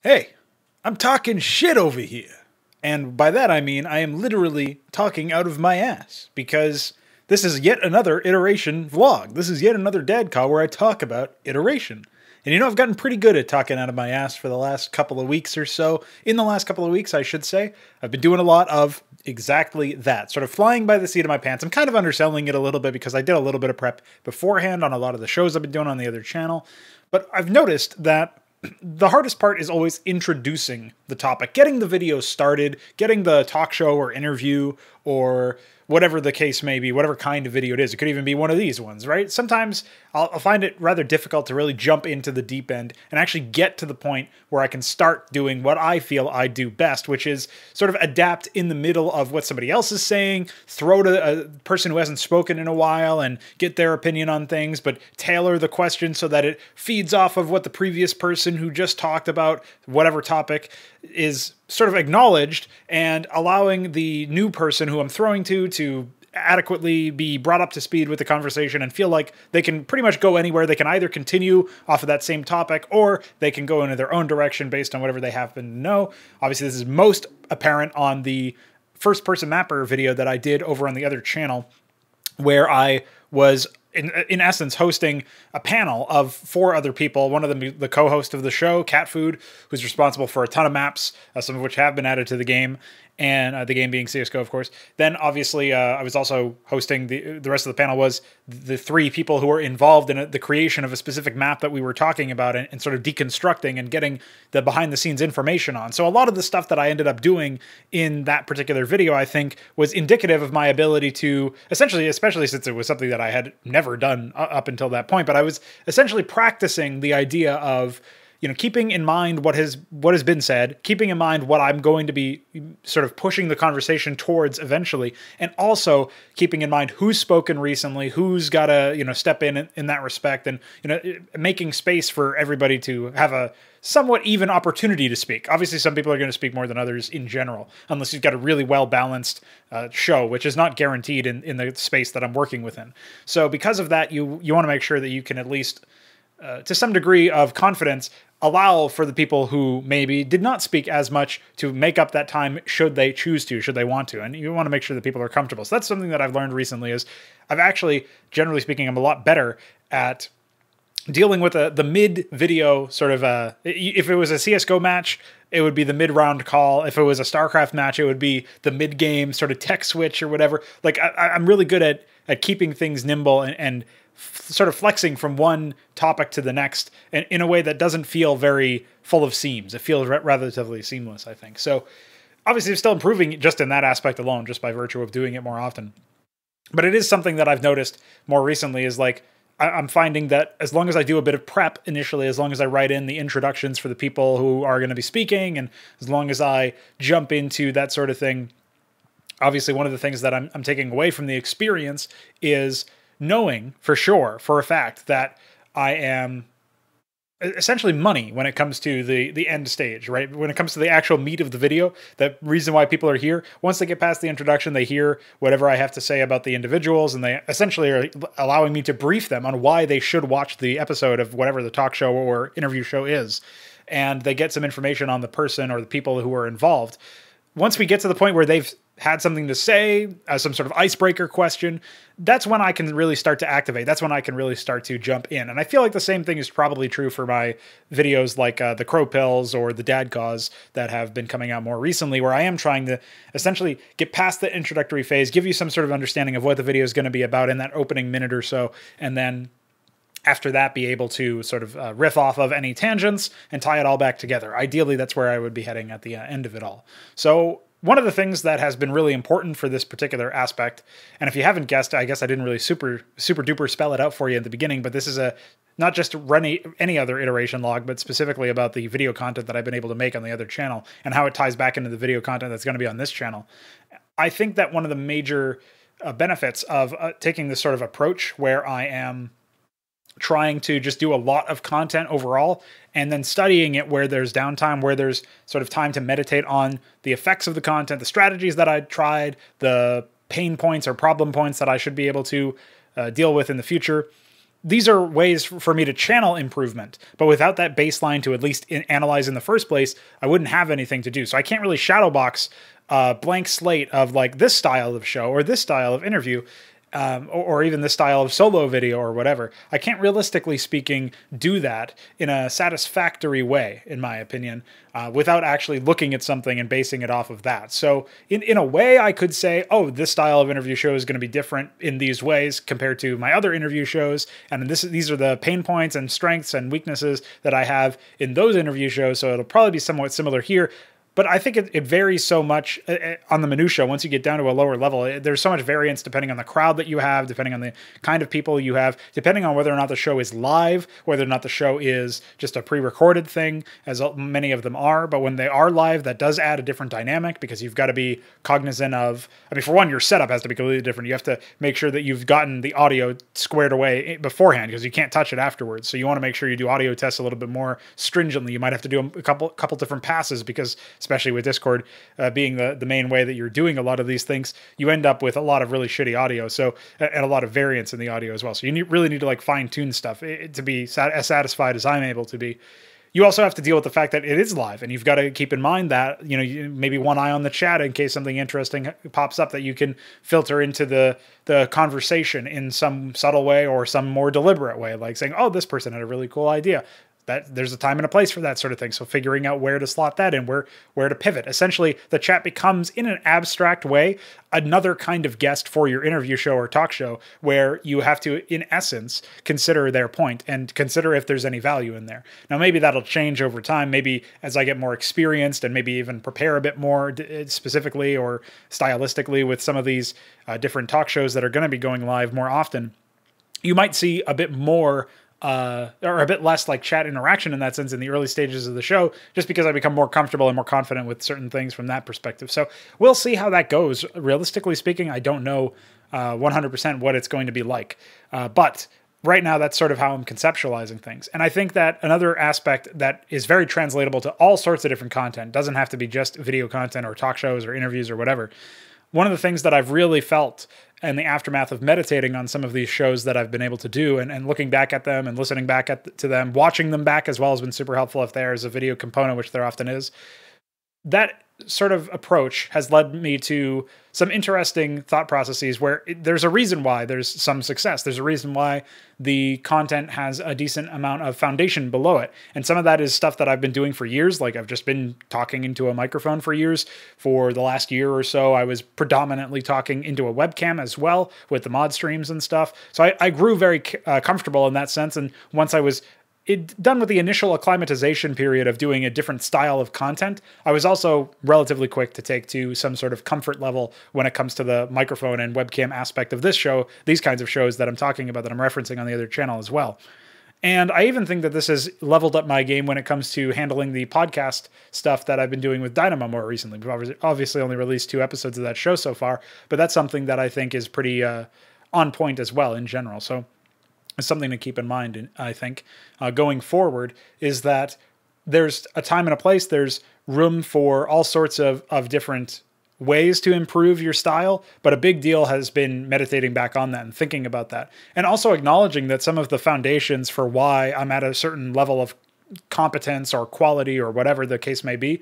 Hey, I'm talking shit over here. And by that I mean I am literally talking out of my ass, because this is yet another iteration vlog. This is yet another DADCAW where I talk about iteration. And you know, I've gotten pretty good at talking out of my ass for the last couple of weeks or so. In the last couple of weeks, I should say. I've been doing a lot of exactly that, sort of flying by the seat of my pants. I'm kind of underselling it a little bit because I did a little bit of prep beforehand on a lot of the shows I've been doing on the other channel. But I've noticed that the hardest part is always introducing the topic, getting the video started, getting the talk show or interview or whatever the case may be, whatever kind of video it is. It could even be one of these ones, right? Sometimes I'll find it rather difficult to really jump into the deep end and actually get to the point where I can start doing what I feel I do best, which is sort of adapt in the middle of what somebody else is saying, throw to a person who hasn't spoken in a while and get their opinion on things, but tailor the question so that it feeds off of what the previous person who just talked about whatever topic is sort of acknowledged, and allowing the new person who I'm throwing to adequately be brought up to speed with the conversation and feel like they can pretty much go anywhere. They can either continue off of that same topic or they can go into their own direction based on whatever they happen to know. Obviously, this is most apparent on the first-person mapper video that I did over on the other channel, where I was in essence hosting a panel of 4 other people. One of them, the co-host of the show, Cat Food, who's responsible for a ton of maps, some of which have been added to the game, and the game being CSGO, of course. Then, obviously, I was also hosting the rest of the panel was the 3 people who were involved in the creation of a specific map that we were talking about and sort of deconstructing and getting the behind-the-scenes information on. So a lot of the stuff that I ended up doing in that particular video, I think, was indicative of my ability to, essentially, especially since it was something that I had never done up until that point, but I was essentially practicing the idea of, you know, keeping in mind what has been said, keeping in mind what I'm going to be sort of pushing the conversation towards eventually, and also keeping in mind who's spoken recently, who's got to, you know, step in that respect, and, you know, making space for everybody to have a somewhat even opportunity to speak. Obviously, some people are going to speak more than others in general, unless you've got a really well-balanced show, which is not guaranteed in the space that I'm working within. So because of that, you want to make sure that you can at least, to some degree of confidence, allow for the people who maybe did not speak as much to make up that time should they choose to, should they want to. And you want to make sure that people are comfortable. So that's something that I've learned recently is I've actually, generally speaking, I'm a lot better at dealing with the mid-video sort of, if it was a CSGO match, it would be the mid-round call. If it was a StarCraft match, it would be the mid-game sort of tech switch or whatever. Like, I'm really good at keeping things nimble and sort of flexing from one topic to the next in a way that doesn't feel very full of seams. It feels relatively seamless, I think. So obviously I'm still improving just in that aspect alone, just by virtue of doing it more often. But it is something that I've noticed more recently is like, I'm finding that as long as I do a bit of prep initially, as long as I write in the introductions for the people who are going to be speaking, and as long as I jump into that sort of thing, obviously one of the things that I'm taking away from the experience is knowing for sure, for a fact, that I am essentially money when it comes to the end stage, right? When it comes to the actual meat of the video, the reason why people are here, once they get past the introduction, they hear whatever I have to say about the individuals, and they essentially are allowing me to brief them on why they should watch the episode of whatever the talk show or interview show is. And they get some information on the person or the people who are involved. Once we get to the point where they've had something to say, some sort of icebreaker question, that's when I can really start to activate. That's when I can really start to jump in. And I feel like the same thing is probably true for my videos like the Crow Pills or the DADCAWs that have been coming out more recently, where I am trying to essentially get past the introductory phase, give you some sort of understanding of what the video is going to be about in that opening minute or so, and then after that be able to sort of riff off of any tangents and tie it all back together. Ideally, that's where I would be heading at the end of it all. So one of the things that has been really important for this particular aspect, and if you haven't guessed, I guess I didn't really super duper spell it out for you at the beginning, but this is not just any other iteration log, but specifically about the video content that I've been able to make on the other channel and how it ties back into the video content that's going to be on this channel. I think that one of the major benefits of taking this sort of approach where I am trying to just do a lot of content overall and then studying it where there's downtime, where there's sort of time to meditate on the effects of the content, the strategies that I tried, the pain points or problem points that I should be able to deal with in the future. these are ways for me to channel improvement. But without that baseline to at least analyze in the first place, I wouldn't have anything to do. So I can't really shadowbox a blank slate of like this style of show or this style of interview, or even this style of solo video or whatever. I can't, realistically speaking, do that in a satisfactory way, in my opinion, without actually looking at something and basing it off of that. So in a way, I could say, oh, this style of interview show is going to be different in these ways compared to my other interview shows. And these are the pain points and strengths and weaknesses that I have in those interview shows. So it'll probably be somewhat similar here. But I think it varies so much on the minutia. Once you get down to a lower level, there's so much variance depending on the crowd that you have, depending on the kind of people you have, depending on whether or not the show is live, whether or not the show is just a pre-recorded thing, as many of them are. But when they are live, that does add a different dynamic because you've got to be cognizant of, I mean, for one, your setup has to be completely different. You have to make sure that you've gotten the audio squared away beforehand because you can't touch it afterwards. So you want to make sure you do audio tests a little bit more stringently. You might have to do a couple different passes because, especially with Discord being the main way that you're doing a lot of these things, you end up with a lot of really shitty audio, so, and a lot of variance in the audio as well. So you really need to like fine tune stuff to be as satisfied as I'm able to be. You also have to deal with the fact that it is live, and you've got to keep in mind that, maybe one eye on the chat in case something interesting pops up that you can filter into the conversation in some subtle way or some more deliberate way, like saying, oh, this person had a really cool idea. That there's a time and a place for that sort of thing. So figuring out where to slot that in, where to pivot. Essentially, the chat becomes, in an abstract way, another kind of guest for your interview show or talk show, where you have to, in essence, consider their point and consider if there's any value in there. Now, maybe that'll change over time. Maybe as I get more experienced and maybe even prepare a bit more specifically or stylistically with some of these different talk shows that are going to be going live more often, you might see a bit more or a bit less like chat interaction in that sense in the early stages of the show, just because I become more comfortable and more confident with certain things from that perspective. So we'll see how that goes. Realistically speaking, I don't know 100% what it's going to be like. But right now, that's sort of how I'm conceptualizing things. And I think that another aspect that is very translatable to all sorts of different content, doesn't have to be just video content or talk shows or interviews or whatever. One of the things that I've really felt in the aftermath of meditating on some of these shows that I've been able to do and looking back at them and listening back to them, watching them back as well has been super helpful if there is a video component, which there often is. That sort of approach has led me to some interesting thought processes where there's a reason why there's some success. There's a reason why the content has a decent amount of foundation below it. And some of that is stuff that I've been doing for years. Like I've just been talking into a microphone for years. For the last year or so, I was predominantly talking into a webcam as well with the mod streams and stuff. So I grew very comfortable in that sense. And once I was done with the initial acclimatization period of doing a different style of content, I was also relatively quick to take to some sort of comfort level when it comes to the microphone and webcam aspect of this show, these kinds of shows that I'm talking about that I'm referencing on the other channel as well. And I even think that this has leveled up my game when it comes to handling the podcast stuff that I've been doing with Dynamo more recently. We've obviously only released 2 episodes of that show so far, but that's something that I think is pretty on point as well in general. So it's something to keep in mind, I think, going forward, is that there's a time and a place. There's room for all sorts of different ways to improve your style, but a big deal has been meditating back on that and thinking about that. And also acknowledging that some of the foundations for why I'm at a certain level of competence or quality or whatever the case may be,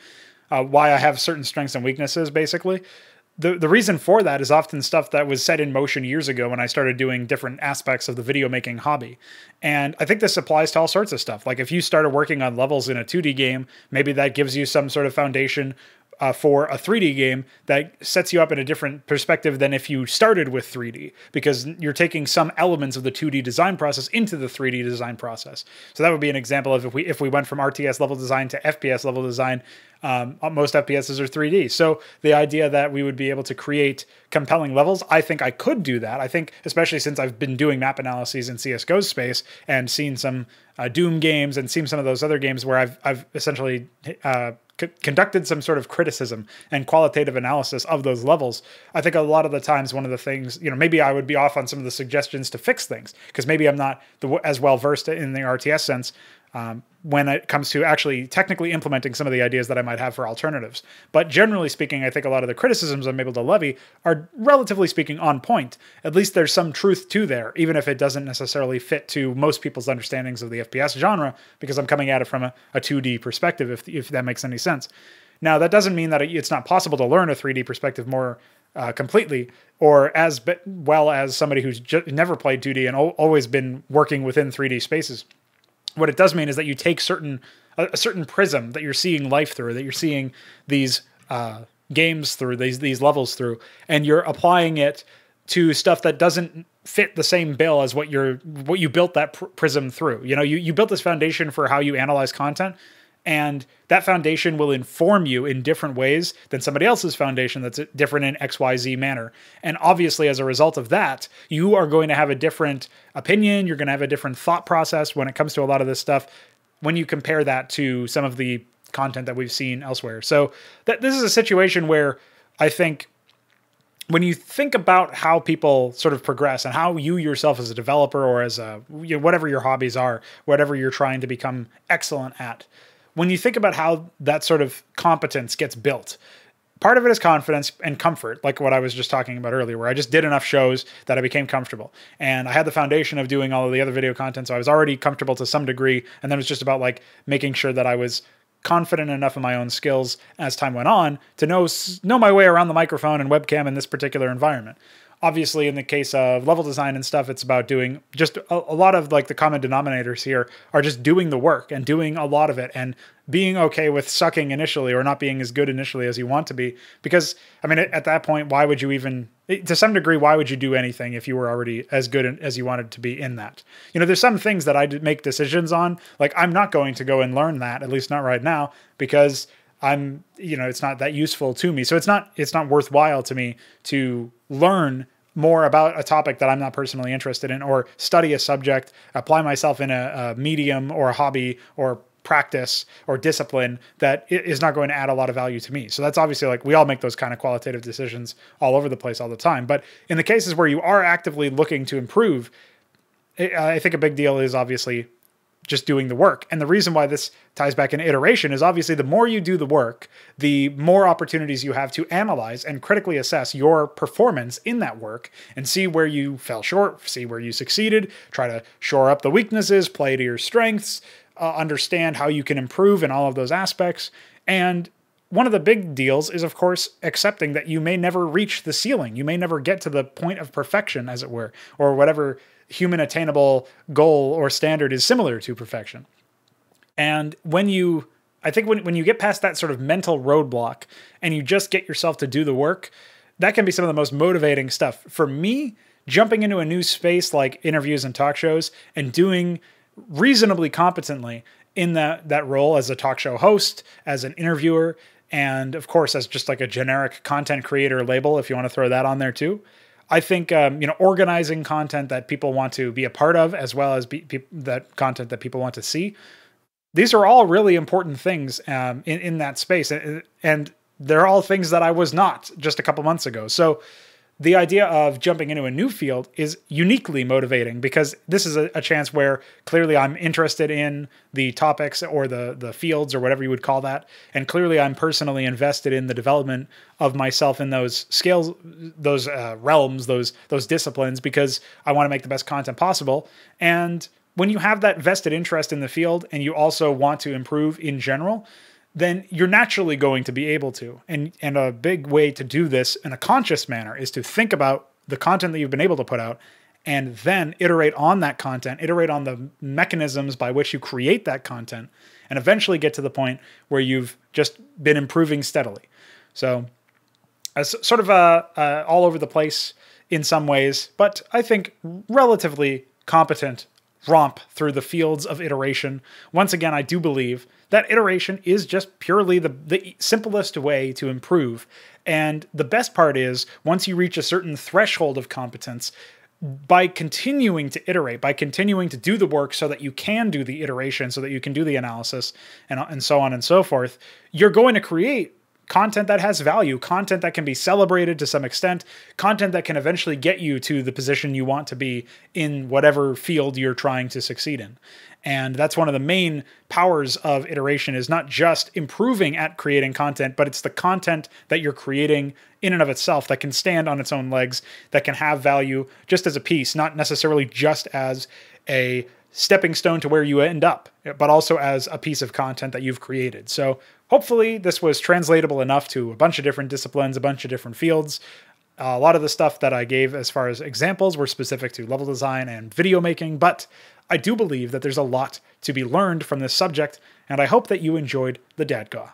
why I have certain strengths and weaknesses, basically, the reason for that is often stuff that was set in motion years ago when I started doing different aspects of the video making hobby. And I think this applies to all sorts of stuff. Like if you started working on levels in a 2D game, maybe that gives you some sort of foundation for a 3D game that sets you up in a different perspective than if you started with 3D, because you're taking some elements of the 2D design process into the 3D design process. So that would be an example of if we went from RTS level design to FPS level design. Most FPSs are 3D. So the idea that we would be able to create compelling levels, I think I could do that. I think, especially since I've been doing map analyses in CSGO's space and seen some Doom games and seen some of those other games where I've essentially conducted some sort of criticism and qualitative analysis of those levels. I think a lot of the times one of the things, maybe I would be off on some of the suggestions to fix things because maybe I'm not as well versed in the RTS sense. when it comes to actually technically implementing some of the ideas that I might have for alternatives. But generally speaking, I think a lot of the criticisms I'm able to levy are relatively speaking on point. At least there's some truth to there, even if it doesn't necessarily fit to most people's understandings of the FPS genre, because I'm coming at it from a 2D perspective, if that makes any sense. Now, that doesn't mean that it's not possible to learn a 3D perspective more completely, or as well as somebody who's never played 2D and always been working within 3D spaces. What it does mean is that you take a certain prism that you're seeing life through, that you're seeing these games through, these levels through, and you're applying it to stuff that doesn't fit the same bill as what you built that prism through. You know, you built this foundation for how you analyze content, and that foundation will inform you in different ways than somebody else's foundation that's different in XYZ manner. And obviously, as a result of that, you are going to have a different opinion. You're going to have a different thought process when it comes to a lot of this stuff when you compare that to some of the content that we've seen elsewhere. So this is a situation where I think when you think about how people sort of progress and how you yourself as a developer or as whatever your hobbies are, whatever you're trying to become excellent at, when you think about how that sort of competence gets built, part of it is confidence and comfort, like what I was just talking about earlier, where I just did enough shows that I became comfortable. And I had the foundation of doing all of the other video content, so I was already comfortable to some degree. And then it was just about like making sure that I was confident enough in my own skills as time went on to know my way around the microphone and webcam in this particular environment. Obviously, in the case of level design and stuff, it's about doing just a lot of like the common denominators here are just doing the work and doing a lot of it and being okay with sucking initially or not being as good initially as you want to be. Because, I mean, at that point, why would you even, to some degree, why would you do anything if you were already as good as you wanted to be in that? You know, there's some things that I make decisions on. Like, I'm not going to go and learn that, at least not right now, because it's not that useful to me. So it's not worthwhile to me to learn more about a topic that I'm not personally interested in, or study a subject, apply myself in a medium or a hobby or practice or discipline that is not going to add a lot of value to me. So that's obviously, like, we all make those kind of qualitative decisions all over the place all the time. But in the cases where you are actively looking to improve, I think a big deal is obviously just doing the work. And the reason why this ties back in iteration is obviously the more you do the work, the more opportunities you have to analyze and critically assess your performance in that work and see where you fell short, see where you succeeded, try to shore up the weaknesses, play to your strengths, understand how you can improve in all of those aspects. And one of the big deals is, of course, accepting that you may never reach the ceiling. You may never get to the point of perfection, as it were, or whatever human attainable goal or standard is similar to perfection. And when you get past that sort of mental roadblock and you just get yourself to do the work, that can be some of the most motivating stuff. For me, jumping into a new space like interviews and talk shows and doing reasonably competently in that role as a talk show host, as an interviewer, and of course, as just like a generic content creator label, if you want to throw that on there too. I think, organizing content that people want to be a part of, as well as that content that people want to see. These are all really important things in that space. And they're all things that I was not just a couple months ago. So the idea of jumping into a new field is uniquely motivating because this is a chance where clearly I'm interested in the topics or the fields or whatever you would call that. And clearly I'm personally invested in the development of myself in those scales, those realms, those disciplines, because I want to make the best content possible. And when you have that vested interest in the field and you also want to improve in general, then you're naturally going to be able to. And a big way to do this in a conscious manner is to think about the content that you've been able to put out and then iterate on that content, iterate on the mechanisms by which you create that content, and eventually get to the point where you've just been improving steadily. So as sort of all over the place in some ways, but I think relatively competent romp through the fields of iteration. Once again, I do believe that iteration is just purely the simplest way to improve. And the best part is, once you reach a certain threshold of competence, by continuing to iterate, by continuing to do the work so that you can do the iteration, so that you can do the analysis, and so on and so forth, you're going to create content that has value, content that can be celebrated to some extent, content that can eventually get you to the position you want to be in whatever field you're trying to succeed in. And that's one of the main powers of iteration, is not just improving at creating content, but it's the content that you're creating in and of itself that can stand on its own legs, that can have value just as a piece, not necessarily just as a stepping stone to where you end up, but also as a piece of content that you've created. So hopefully this was translatable enough to a bunch of different disciplines, a bunch of different fields. A lot of the stuff that I gave as far as examples were specific to level design and video making, but I do believe that there's a lot to be learned from this subject, and I hope that you enjoyed the DADCAW.